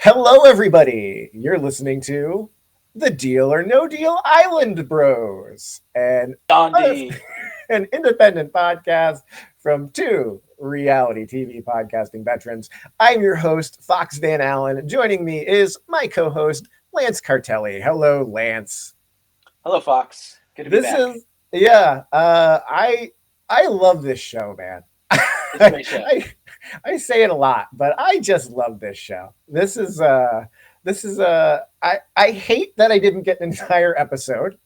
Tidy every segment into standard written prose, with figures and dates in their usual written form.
Hello, everybody. You're listening to the Deal or No Deal Island Bros, DONDI. an independent podcast from two reality TV podcasting veterans. I'm your host, Fox Van Allen. Joining me is my co-host, Lance Cartelli. Hello, Lance. Hello, Fox. Good to be This back. is yeah. I love this show, man. It's a great show. I say it a lot, but I just love this show. I hate that I didn't get an entire episode.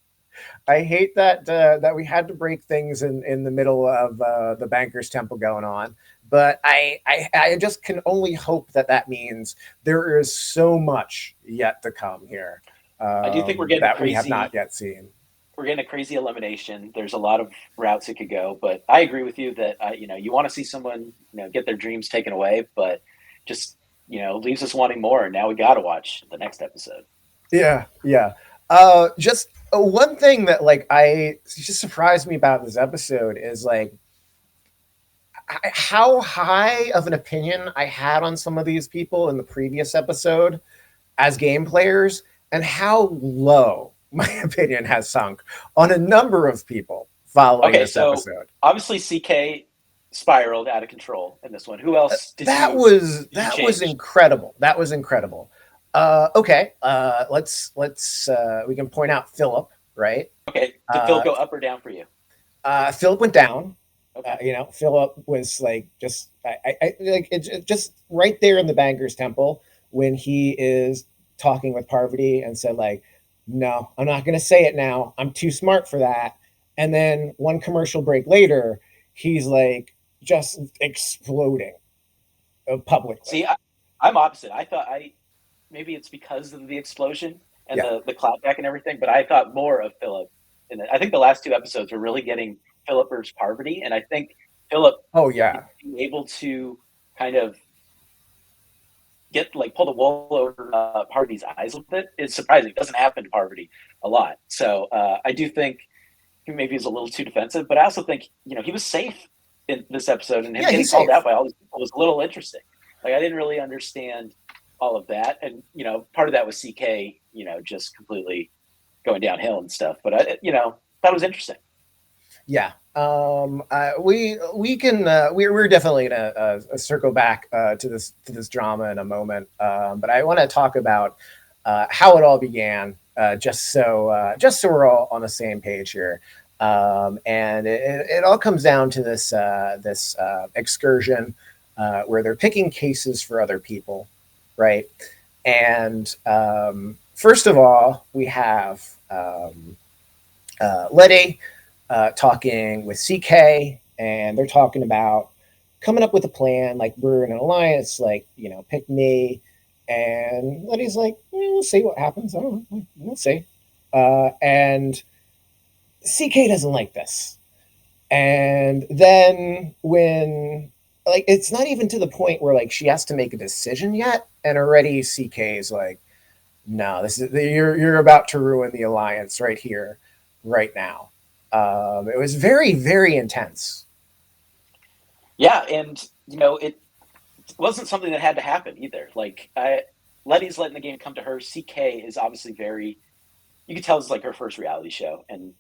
I hate that we had to break things in the middle of the Banker's Temple going on. But I just can only hope that that means there is so much yet to come here I do think we're getting a that we have not crazy yet seen. we're getting a crazy elimination. There's a lot of routes it could go, but I agree with you that you want to see someone get their dreams taken away, but just leaves us wanting more. And now we got to watch the next episode. Yeah, yeah. Just one thing that I just surprised me about this episode is how high of an opinion I had on some of these people in the previous episode as game players, and how low my opinion has sunk on a number of people following Okay, this so episode. obviously CK spiraled out of control in this one. Who else That did you was change? incredible. That was incredible. Okay, let's we can point out Philip, right? Okay, did Phil Uh, go up or down for you? Philip went down. Okay. Philip was like it's just right there in the Banker's Temple when he is talking with Parvati and said no, I'm not going to say it now. I'm too smart for that. And then one commercial break later, he's just exploding publicly. See, I'm opposite. I thought maybe it's because of the explosion and Yeah. the clapback and everything, but I thought more of Philip. And I think the last two episodes were really getting Philip versus Parvati, and I think Philip Oh yeah. being able to kind of get pull the wool over Parvati's eyes a little bit is surprising. It doesn't happen to Parvati a lot, so I do think he maybe is a little too defensive, but I also think he was safe in this episode, and him Yeah, getting he's called safe. out by all these people was a little interesting. I didn't really understand all of that, and part of that was CK, just completely going downhill and stuff. But that was interesting. Yeah. We can we're definitely gonna circle back to this drama in a moment. But I want to talk about how it all began, just so we're all on the same page here. And it all comes down to this excursion where they're picking cases for other people, right? And first of all, we have Letty talking with CK, and they're talking about coming up with a plan. Like, we're in an alliance, pick me. And Letty's like, we'll see what happens. I don't know. We'll see. And CK doesn't like this. And then when, it's not even to the point where, she has to make a decision yet. And already CK is like, no, this is, you're about to ruin the alliance right here, right now. It was very, very intense. Yeah, and it wasn't something that had to happen either. Letty's letting the game come to her. CK is obviously very. You could tell it's her first reality show, and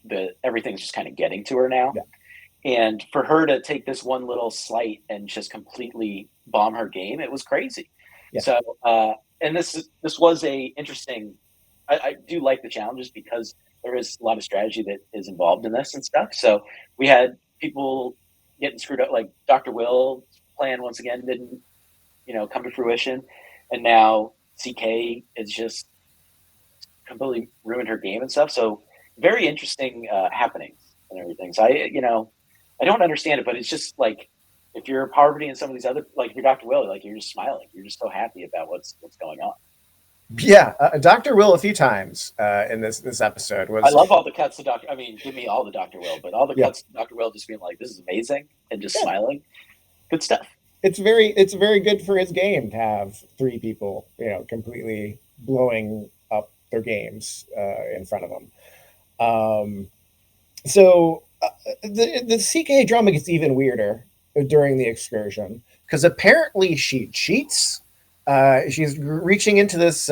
everything's just kind of getting to her now. Yeah, And for her to take this one little slight and just completely bomb her game, it was crazy. yeah, So, and this was a interesting. I do like the challenges because there is a lot of strategy that is involved in this and stuff. So we had people getting screwed up, like Dr. Will's plan once again didn't, come to fruition, and now CK is just completely ruined her game and stuff. So very interesting happenings and everything. So I don't understand it, but it's just if you're Parvati and some of these other, if you're Dr. Will, you're just smiling. You're just so happy about what's going on. yeah. Dr. Will a few times in this episode I was love all the cuts to Doctor. I mean, give me all the Doctor Will, but all the yeah, cuts to Doctor Will just being like, "This is amazing," and just yeah. smiling. Good stuff. It's very good for his game to have three people completely blowing up their games in front of him. Um, so the CK drama gets even weirder during the excursion because apparently she cheats She's reaching into this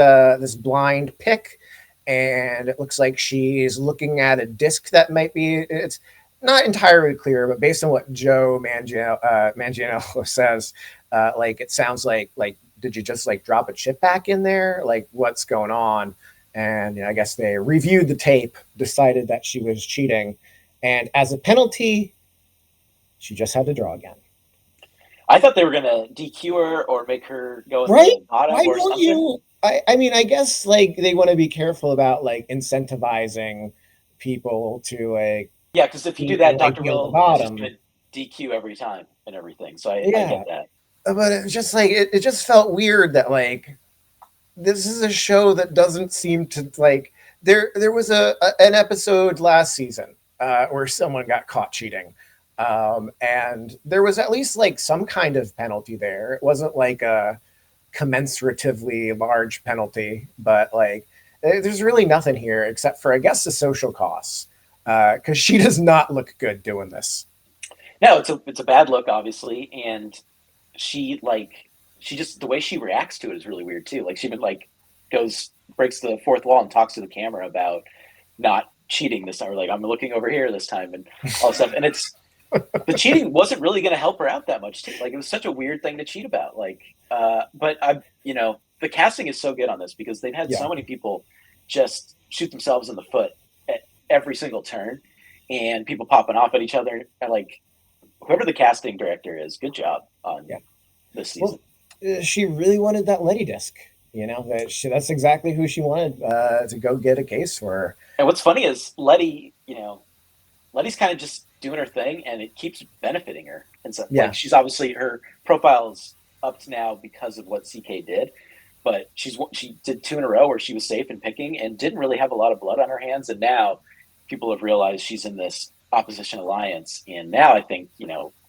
blind pick, and it looks like she's looking at a disc that might be. It's not entirely clear, but based on what Joe Manganiello says, like it sounds like did you just like drop a chip back in there? Like what's going on? And I guess they reviewed the tape, decided that she was cheating, and as a penalty, she just had to draw again. I thought they were gonna DQ her or make her go in Right? the bottom Why or don't something. you? I mean, I guess like they want to be careful about like incentivizing people to Yeah, because if you do that, like Doctor be on the Will is just bottom. gonna DQ every time and everything. So I Yeah, get that. but it was just like it just felt weird that like this is a show that doesn't seem to like there was an episode last season where someone got caught cheating, and there was at least like some kind of penalty there. It wasn't like a commensuratively large penalty, but like there's really nothing here except for I guess the social costs because she does not look good doing this. No, it's a bad look, obviously, and she like she just the way she reacts to it is really weird too. Like she even like goes breaks the fourth wall and talks to the camera about not cheating this time. Or like I'm looking over here this time and all this stuff. And it's the cheating wasn't really going to help her out that much too. Like it was such a weird thing to cheat about. Like, but the casting is so good on this because they've had Yeah, so many people just shoot themselves in the foot at every single turn, and people popping off at each other. And like whoever the casting director is, good job on yeah. this season. Well, she really wanted that Letty disc. That's exactly who she wanted to go get a case for her. And what's funny is Letty's kind of just doing her thing, and it keeps benefiting her. And so, like, Yeah, she's obviously her profile's up to now because of what CK did, but she did two in a row where she was safe in picking and didn't really have a lot of blood on her hands. And now people have realized she's in this opposition alliance, and now I think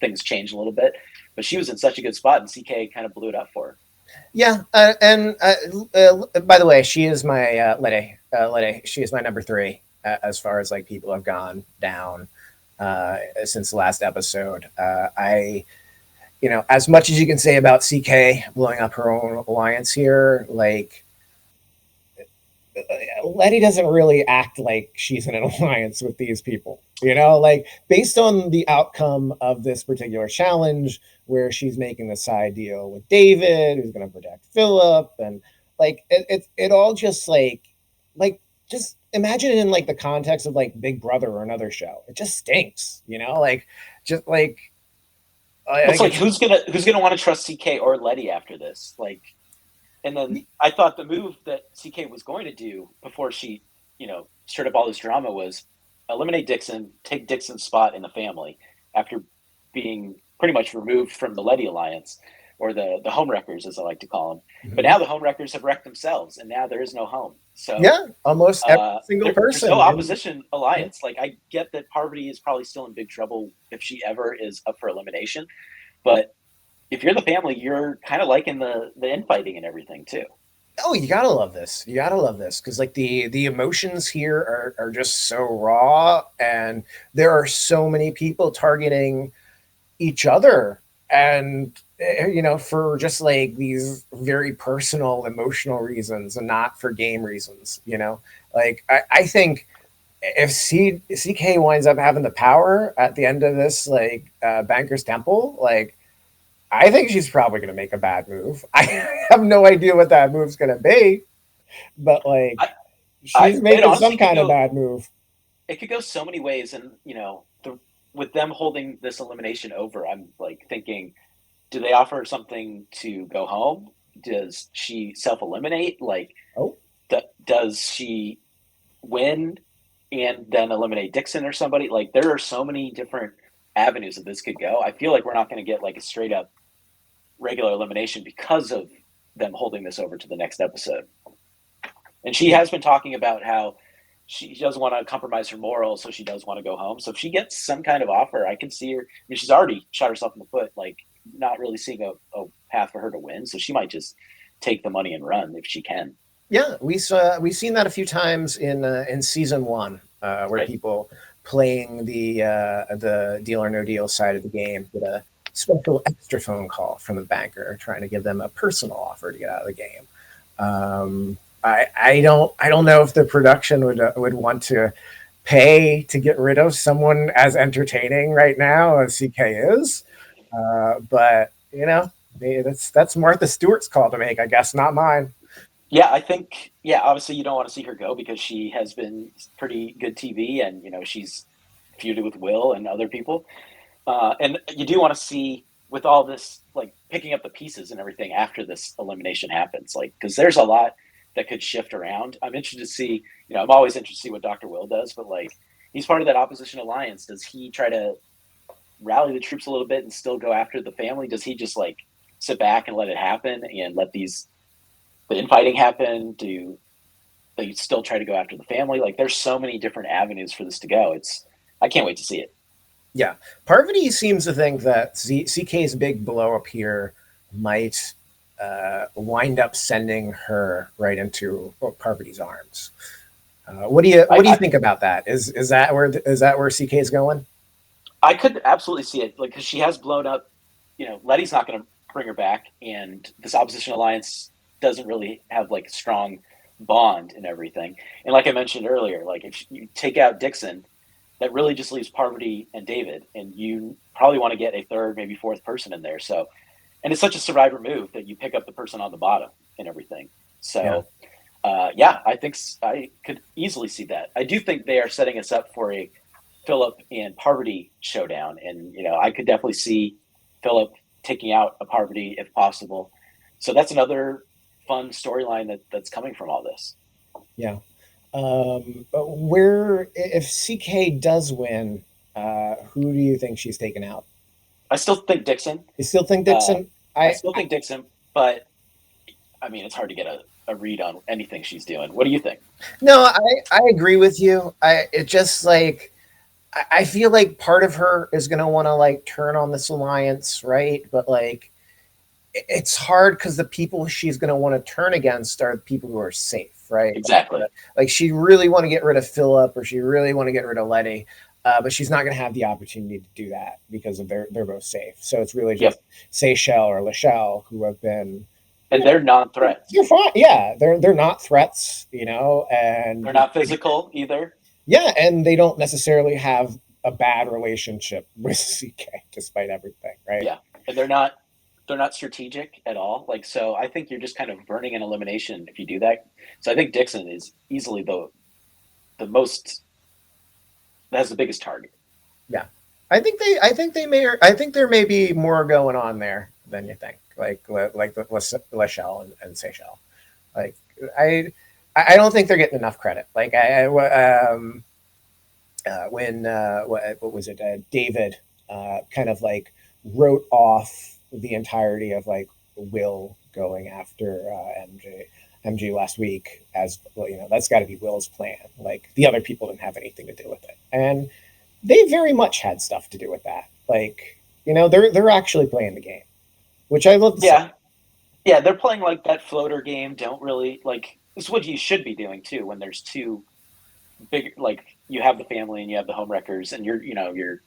things change a little bit. But she was in such a good spot, and CK kind of blew it up for her. yeah. And by the way, she is my Letty. Letty. She is my number three as far as like people have gone down since the last episode. As much as you can say about CK blowing up her own alliance here, like Letty doesn't really act like she's in an alliance with these people. Like based on the outcome of this particular challenge, where she's making the side deal with David, who's going to protect Philip, and like it all just like just imagine it in like the context of like Big Brother or another show. It just stinks, like just like I It's think like it's who's gonna want to trust CK or Letty after this? Like, and then I thought the move that CK was going to do before she, stirred up all this drama was eliminate Dixon, take Dixon's spot in the family after being pretty much removed from the Letty alliance or the home wreckers, as I like to call them. But Mhm. now the home wreckers have wrecked themselves, and now there is no home. So Yeah, almost every single there's no person in. opposition alliance. Like I get that Parvati is probably still in big trouble if she ever is up for elimination, but if you're the family, you're kind of liking the infighting and everything too. Oh, you gotta love this. You gotta love this because like the emotions here are just so raw, and there are so many people targeting each other, and for just like these very personal, emotional reasons, and not for game reasons. Like I think if CK winds up having the power at the end of this, like Banker's Temple, like I think she's probably going to make a bad move. I have no idea what that move's going to be, but like I, she's it making some honestly could kind of go. bad move. It could go so many ways, and with them holding this elimination over, I'm like thinking, do they offer something to go home? Does she self eliminate? Like, Oh, does she win and then eliminate Dixon or somebody? Like, there are so many different avenues that this could go. I feel like we're not going to get like a straight up regular elimination because of them holding this over to the next episode. And she yeah, has been talking about how she doesn't want to compromise her morals, so she does want to go home. So if she gets some kind of offer, I can see her. I mean, she's already shot herself in the foot, like not really seeing a path for her to win. So she might just take the money and run if she can. yeah. We've seen that a few times in season one, where Right? people playing the Deal or No Deal side of the game get a special extra phone call from the banker trying to give them a personal offer to get out of the game. I don't know if the production would want to pay to get rid of someone as entertaining right now as CK is, but that's Martha Stewart's call to make, I guess, not mine. Yeah, I think obviously you don't want to see her go because she has been pretty good TV, and she's feuded with Will and other people. And you do want to see with all this, like picking up the pieces and everything after this elimination happens, like because there's a lot that could shift around. I'm interested to see. I'm always interested to see what Dr. Will does, but like he's part of that opposition alliance. Does he try to rally the troops a little bit and still go after the family? Does he just like sit back and let it happen and let the infighting happen? Do they still try to go after the family? Like there's so many different avenues for this to go. I can't wait to see it. Yeah, Parvati seems to think that CK's big blow up here might wind up sending her right into Parvati's arms. What do you think about that? Is that where CK's going? I could absolutely see it, like because she has blown up. Letty's not going to bring her back, and this opposition alliance doesn't really have like a strong bond and everything. And like I mentioned earlier, like if you take out Dixon, that really just leaves Parvati and David, and you probably want to get a third, maybe fourth person in there. So, and it's such a survivor move that you pick up the person on the bottom and everything. Yeah. So, yeah, I think I could easily see that. I do think they are setting us up for a Philip and Parvati showdown, and I could definitely see Philip taking out a Parvati if possible. So that's another fun storyline that's coming from all this. Yeah. But where if CK does win, who do you think she's taken out? I still think Dixon. You still think Uh, Dixon? I still think Dixon, but I mean, it's hard to get a read on anything she's doing. What do you think? No, I agree with you. It just like I feel like part of her is gonna want to like turn on this alliance, right? But like it's hard because the people she's going to want to turn against are the people who are safe, right? Exactly. Like she really want to get rid of Philip or she really want to get rid of Letty, but she's not going to have the opportunity to do that because of they're both safe. So it's really Yep. just Seychelle or Lachelle who have been. And they're non-threats. You're fine. Yeah, they're not threats, and They're not physical either. yeah, and they don't necessarily have a bad relationship with CK despite everything, right? Yeah, and they're not strategic at all. Like, so I think you're just kind of burning an elimination if you do that. So I think Dixon is easily the most that has the biggest target. Yeah, I think there may be more going on there than you think. Like the Lachelle and Seychelle. Like I I don't think they're getting enough credit. Like when what was it? David kind of like wrote off the entirety of like Will going after MG last week as well. That's got to be Will's plan. Like the other people didn't have anything to do with it, and they very much had stuff to do with that. Like they're actually playing the game, which I love to see. Yeah, yeah, they're playing like that floater game. Don't really like. This is what you should be doing too. When there's two big, like you have the family and you have the home wreckers, and you're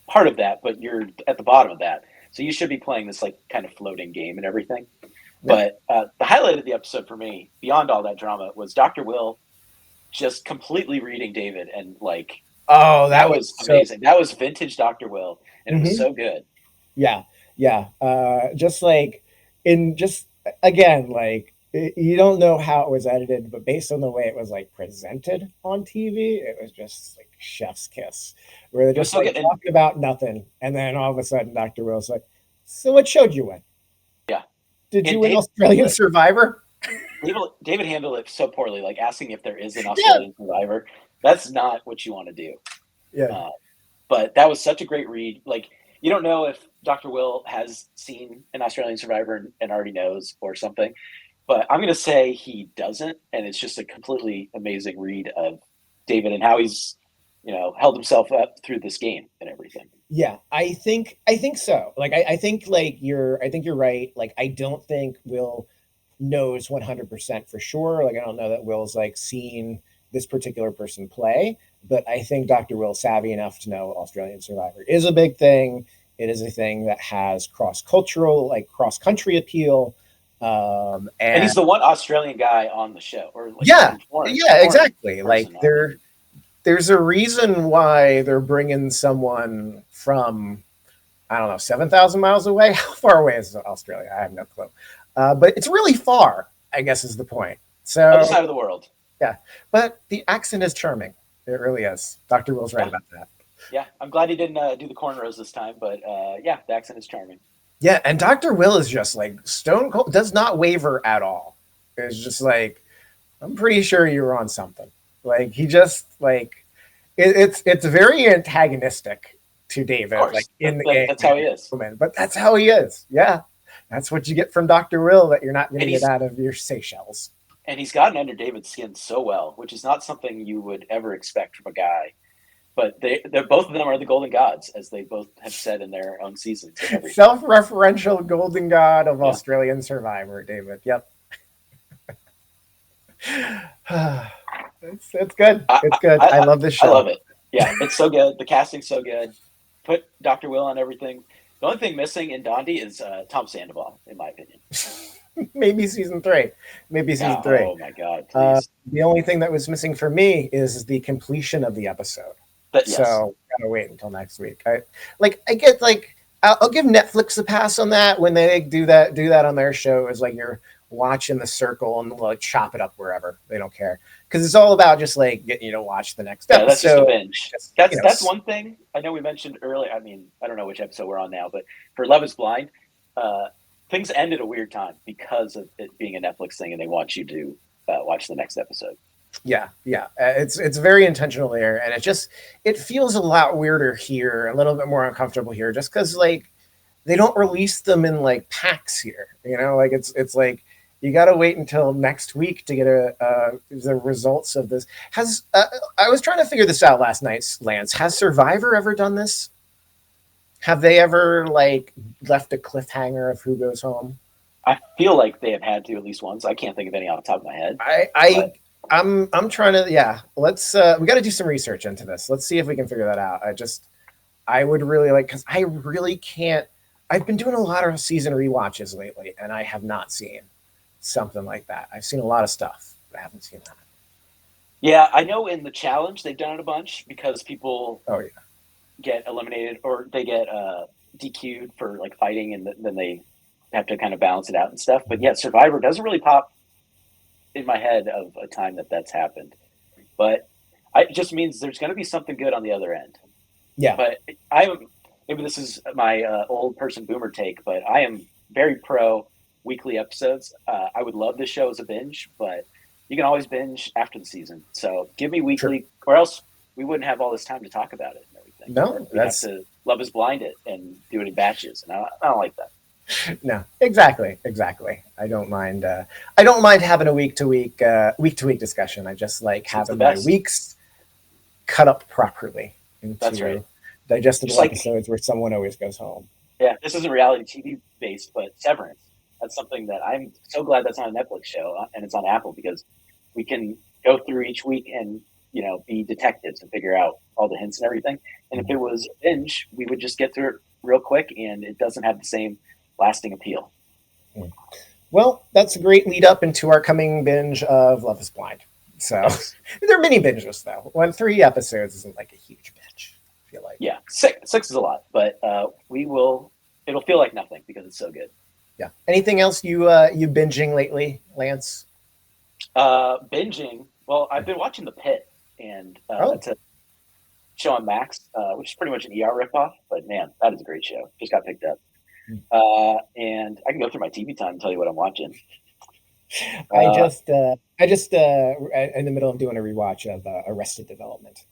part of that, but you're at the bottom of that. So you should be playing this like kind of floating game and everything. Yeah. But the highlight of the episode for me, beyond all that drama, was Dr. Will just completely reading David, and like Oh, that that was was so. amazing. That was vintage Dr. Will, and it was Mhm. so good. Yeah, yeah. Just like in just again, like you don't know how it was edited, but based on the way it was like presented on TV, it was just like chef's kiss, where they're It was just so like good, and talking about nothing, and then all of a sudden, Dr. Will's like, "So what showed you win? yeah, Did you and win Australian Survivor?" David handled it so poorly, like asking if there is an Yeah, Australian survivor. That's not what you want to do. yeah, Uh, but that was such a great read. Like you don't know if Dr. Will has seen an Australian survivor and already knows or something, but I'm going to say he doesn't, and it's just a completely amazing read of David and how he's held himself up through this game and everything. yeah. I think so. Like I think you're right. Like I don't think Will knows 100% for sure. Like I don't know that Will's like seen this particular person play, but I think Dr. Will's savvy enough to know Australian Survivor is a big thing, It is a thing that has cross-cultural, like cross-country appeal. And And he's the one Australian guy on the show, or like yeah, even foreign yeah, foreign exactly. Like person on there. there's a reason why they're bringing someone from, I don't know, 7,000 miles away. How far away is Australia? I have no clue. But it's really far, I guess is the point. Other So side of the world. yeah, but the accent is charming. It really is. Dr. Will's right Yeah, about that. yeah. I'm glad he didn't do the cornrows this time, but yeah, the accent is charming. Yeah, and Dr. Will is just like stone cold, does not waver at all. It's just like, I'm pretty sure you're on something. Like he just like it's very antagonistic to Of David, like course, in the like game, that's how he is. but that's how he is. Yeah, that's what you get from Dr. Will that you're not going to And get out of your Seychelles. he's gotten under David's skin so well, which is not something you would ever expect from a guy. But they're both of them are the golden gods, as they both have said in their own seasons and everything. Self-referential golden god of Yeah, Australian Survivor, David. Yep. It's good. I, It's good. I I, love this I love show. it. Yeah, it's so good. The casting's so good. Put Dr. Will on everything. The only thing missing in Dondi is Tom Sandoval, in my opinion. Maybe season three. Maybe Yeah. season three. Oh my God, please. The only thing that was missing for me is the completion of the episode. But yes, So gotta wait until next week. I get like I'll give Netflix a pass on that when they do that on their show. Is like you're watching The Circle and like chop it up wherever they don't care because it's all about just like getting you to watch the next yeah, that's just a episode. binge. Just, That's one thing I know we mentioned earlier. I mean, I don't know which episode we're on now, but for Love Is Blind, uh, things end at a weird time because of it being a Netflix thing, and they want you to watch the next episode. yeah. It's very intentional there, and it feels a lot weirder here, a little bit more uncomfortable here, just because like they don't release them in like packs here. Like it's like you got to wait until next week to get the results of this. Has I was trying to figure this out last night, Lance. Has Survivor ever done this? Have they ever like left a cliffhanger of who goes home? I feel like they have had to at least once. I can't think of any off the top of my head, I, but I I'm trying to, yeah. Let's we got to do some research into this. Let's see if we can figure that out. I would really like because I really can't. I've been doing a lot of season rewatches lately, and I have not seen something like that. I've seen a lot of stuff, but I haven't seen that. yeah, I know in the challenge they've done it a bunch because people Oh yeah, get eliminated or they get DQ'd for like fighting, and then they have to kind of balance it out and stuff. But yet Survivor doesn't really pop in my head of a time that's happened. But it just means there's going to be something good on the other end. yeah. But I'm maybe this is my old person boomer take, but I am very pro weekly episodes. I would love this show as a binge, but you can always binge after the season. So give me True. weekly, or else we wouldn't have all this time to talk about it and everything. No, We'd have to Love Is Blind it and do it in batches, and I don't like that. no, exactly. I don't mind. I don't mind having a week to week discussion. I just like It's the having my best. weeks cut up properly That's into right. digestible Just like episodes where someone always goes home. yeah, this isn't reality TV based, but Severance. That's something that I'm so glad that's not a Netflix show and it's on Apple because we can go through each week and be detectives and figure out all the hints and everything. And if it was a binge, we would just get through it real quick, and it doesn't have the same lasting appeal. Well, that's a great lead up into our coming binge of Love Is Blind. So Yes. they're mini binges though. 3 episodes isn't like a huge binge. I feel like. Yeah, six is a lot, but we will. It'll feel like nothing because it's so good. Yeah. Anything else you binging lately, Lance? Binging. Well, I've been watching The Pit, and Oh, it's a show on Max, which is pretty much an ER ripoff. But man, that is a great show. Just got picked up, and I can go through my TV time and tell you what I'm watching. I Uh, just in the middle of doing a rewatch of Arrested Development.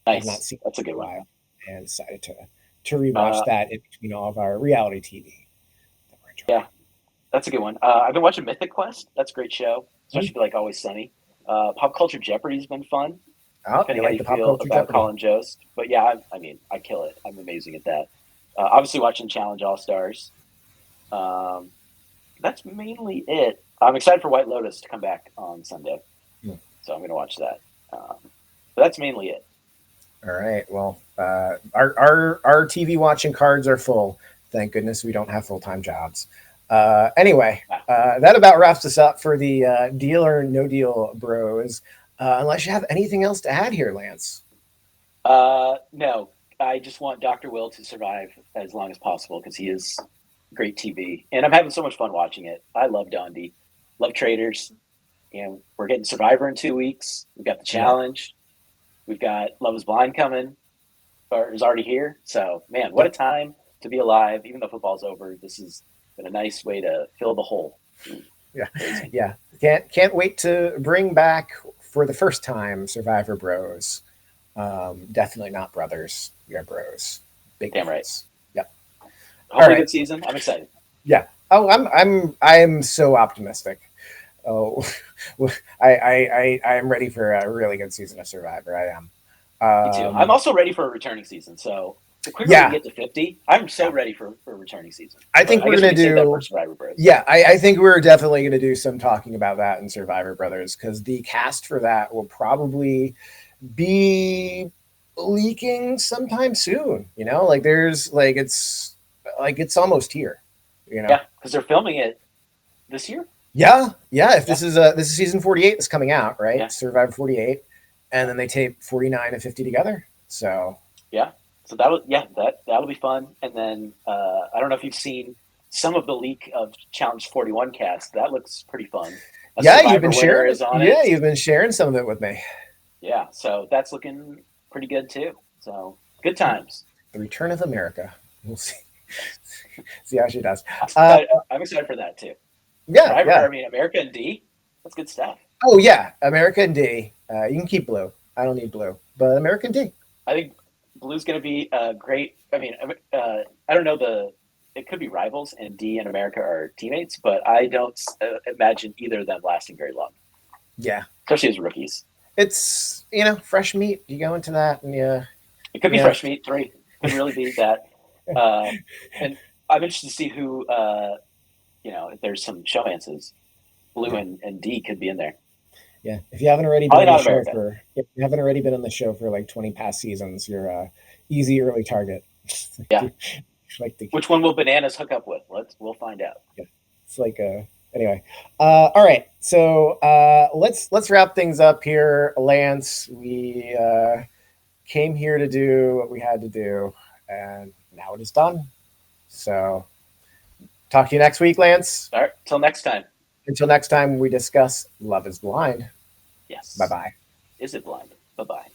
I've not nice. seen That's a it good in a one. while and decided to rewatch Uh, that in between all of our reality TV that we're yeah, enjoying. that's a good one. I've been watching Mythic Quest. That's a great show, Hmm. especially like Always Sunny. Pop Culture Jeopardy's been fun, Oh, you depending how like you the pop feel culture about Jeopardy? Colin Jost. But yeah, I mean, I kill it. I'm amazing at that. Obviously, watching Challenge All Stars. Um, that's mainly it. I'm excited for White Lotus to come back on Sunday, Hmm. so I'm going to watch that. But that's mainly it. All right. Well, our TV watching cards are full. Thank goodness we don't have full time jobs. Anyway, Wow. that about wraps us up for the Deal or No Deal Bros. Unless you have anything else to add here, Lance. No, I just want Dr. Will to survive as long as possible because he is great TV, and I'm having so much fun watching it. I love Dondi, love Traders, and we're getting Survivor in 2 weeks. We've got the Yeah. challenge. We've got Love Is Blind coming, or is already here. So, man, what a Yep. time to be alive. Even though football's over, this has been a nice way to fill the hole. Ooh, Yeah. crazy. Yeah. Can't wait to bring back for the first time Survivor Bros. Definitely not brothers. We are bros. Big Damn right. difference. Yep. All Hopefully, a right. good season. I'm excited. Yeah. Oh, I'm so optimistic. Oh, I am ready for a really good season of Survivor. I am. Me too. I'm also ready for a returning season. So the quicker we can Yeah, get to 50, I'm so yeah. ready for a returning season. I But think I we're guess we gonna can save that for do. Survivor Bros. Yeah, I think we're definitely gonna do some talking about that in Survivor Brothers because the cast for that will probably be leaking sometime soon. Like there's like it's almost here. You know. Yeah, because they're filming it this year. Yeah, yeah. If Yeah, this is season 48 that's coming out, right? yeah, Survivor 48, and yeah, then they tape 49 and 50 together. So yeah. So that'll be fun. And then I don't know if you've seen some of the leak of Challenge 41 cast. That looks pretty fun. A yeah, you've been Survivor winner sharing. is on Yeah, it. you've been sharing some of it with me. Yeah, so that's looking pretty good too. So good times. The Return of America. We'll see. Yes. See how she does. I'm Uh, excited, I'm excited for that too. yeah, Survivor, yeah. I mean, America and D, that's good stuff. Oh yeah, American D. You can keep blue. I don't need blue, but American D. I think Blue's going to be great. I mean, I don't know it could be rivals, and D and America are teammates, but I don't imagine either of them lasting very long, Yeah, especially as rookies. it's fresh meat. You go into that and It could be yeah, fresh meat 3. Could really be that. Uh, and I'm interested to see who, if there's some showmances. Blue yeah. and D could be in there. Yeah, if you haven't already been Probably on the not show America. for if you haven't already been on the show for like 20 past seasons, you're a easy early target. Yeah. like the Which one will Bananas hook up with? We'll find out. yeah, it's like anyway. All right, so let's wrap things up here, Lance. We came here to do what we had to do, and now it is done. So talk to you next week, Lance. All right. Till next time. Until next time, we discuss Love Is Blind. Bye Yes. bye. Is it blind? Bye bye.